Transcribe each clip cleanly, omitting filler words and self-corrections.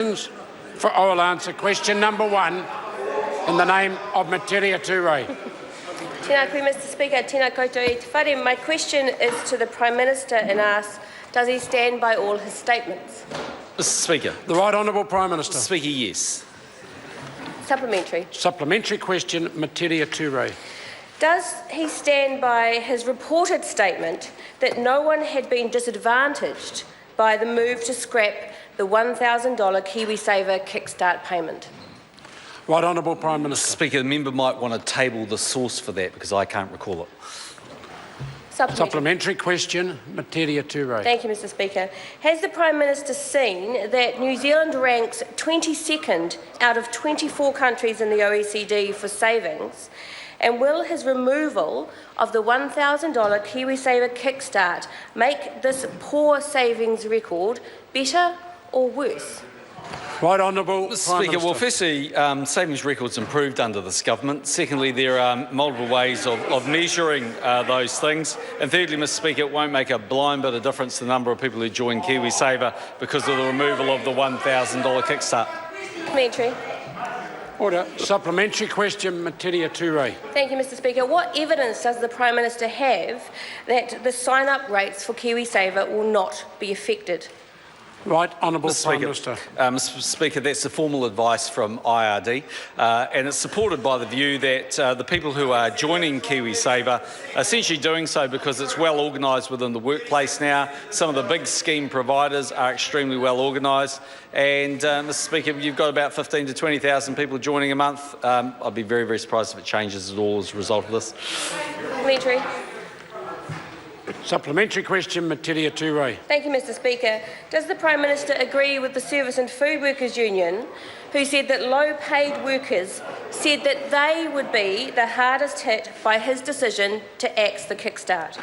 For oral answer, question number 1, in the name of Metiria Turei. Tēnā koe, Mr Speaker. Tēnā koutou i te whare. My question is to the Prime Minister and asks, does he stand by all his statements? Mr Speaker. The Right Honourable Prime Minister. Mr Speaker, yes. Supplementary. Supplementary question, Metiria Turei. Does he stand by his reported statement that no one had been disadvantaged by the move to scrap the $1,000 KiwiSaver kickstart payment? Right Honourable Prime Minister. Speaker, the member might want to table the source for that because I can't recall it. Supplementary question, Metiria Turei. Thank you, Mr Speaker. Has the Prime Minister seen that New Zealand ranks 22nd out of 24 countries in the OECD for savings? And will his removal of the $1,000 KiwiSaver kickstart make this poor savings record better or worse? Right Honourable Prime Speaker, Minister. well, firstly, savings records improved under this government. Secondly, there are multiple ways of measuring those things. And thirdly, Mr Speaker, it won't make a blind bit of difference to the number of people who join KiwiSaver because of the removal of the $1,000 kickstart. Supplementary. Order. Supplementary question, Metiria Turei. Thank you, Mr Speaker. What evidence does the Prime Minister have that the sign-up rates for KiwiSaver will not be affected? Right Honourable Prime Minister. Mr Speaker, that's the formal advice from IRD, and it's supported by the view that the people who are joining KiwiSaver are essentially doing so because it's well organised within the workplace now. Some of the big scheme providers are extremely well organised, and Mr Speaker, you've got about 15 to 20,000 people joining a month. I'd be very, very surprised if it changes at all as a result of this. Supplementary. Supplementary question, Metiria Turei. Thank you, Mr Speaker. Does the Prime Minister agree with the Service and Food Workers Union, who said that low-paid workers said that they would be the hardest hit by his decision to axe the kickstart?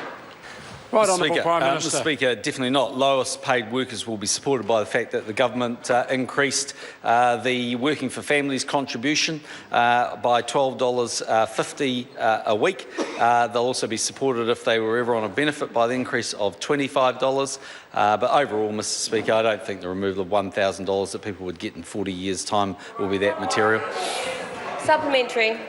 Right Honourable Prime Minister. Mr Speaker, definitely not. Lowest paid workers will be supported by the fact that the government increased the Working for Families contribution by $12.50 a week. They'll also be supported if they were ever on a benefit by the increase of $25. But overall, Mr Speaker, I don't think the removal of $1,000 that people would get in 40 years' time will be that material. Supplementary.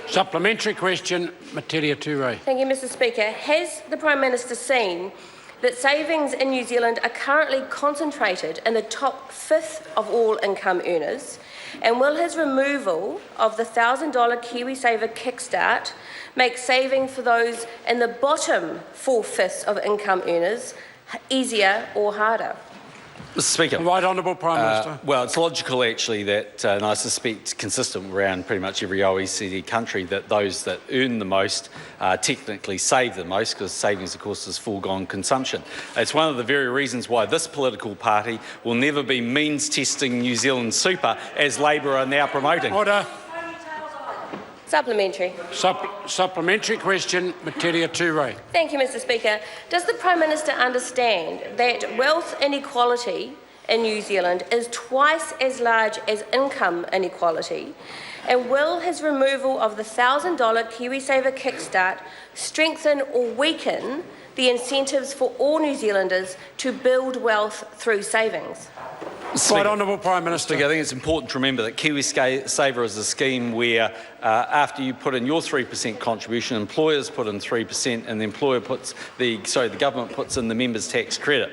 Supplementary question, Metiria Turei. Thank you, Mr Speaker. Has the Prime Minister seen that savings in New Zealand are currently concentrated in the top fifth of all income earners? And will his removal of the $1,000 KiwiSaver kickstart make saving for those in the bottom 4/5 of income earners easier or harder? Mr Speaker. Right Honourable Prime Minister. Well, it's logical actually that, and I suspect consistent around pretty much every OECD country, that those that earn the most technically save the most, because savings, of course, is foregone consumption. It's one of the very reasons why this political party will never be means testing New Zealand super, as Labor are now promoting. Order. Supplementary. Supplementary question, Metiria Turei. Thank you, Mr Speaker. Does the Prime Minister understand that wealth inequality in New Zealand is twice as large as income inequality? And will his removal of the $1,000 KiwiSaver kickstart strengthen or weaken the incentives for all New Zealanders to build wealth through savings? Right Honourable Prime Minister. I think it's important to remember that KiwiSaver is a scheme where after you put in your 3% contribution, employers put in 3% and the government puts in the members' tax credit.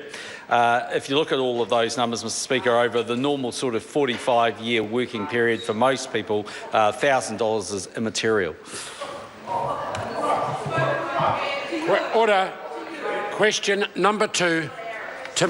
If you look at all of those numbers, Mr Speaker, over the normal sort of 45-year working period for most people, $1,000 is immaterial. Order. Question number 2 to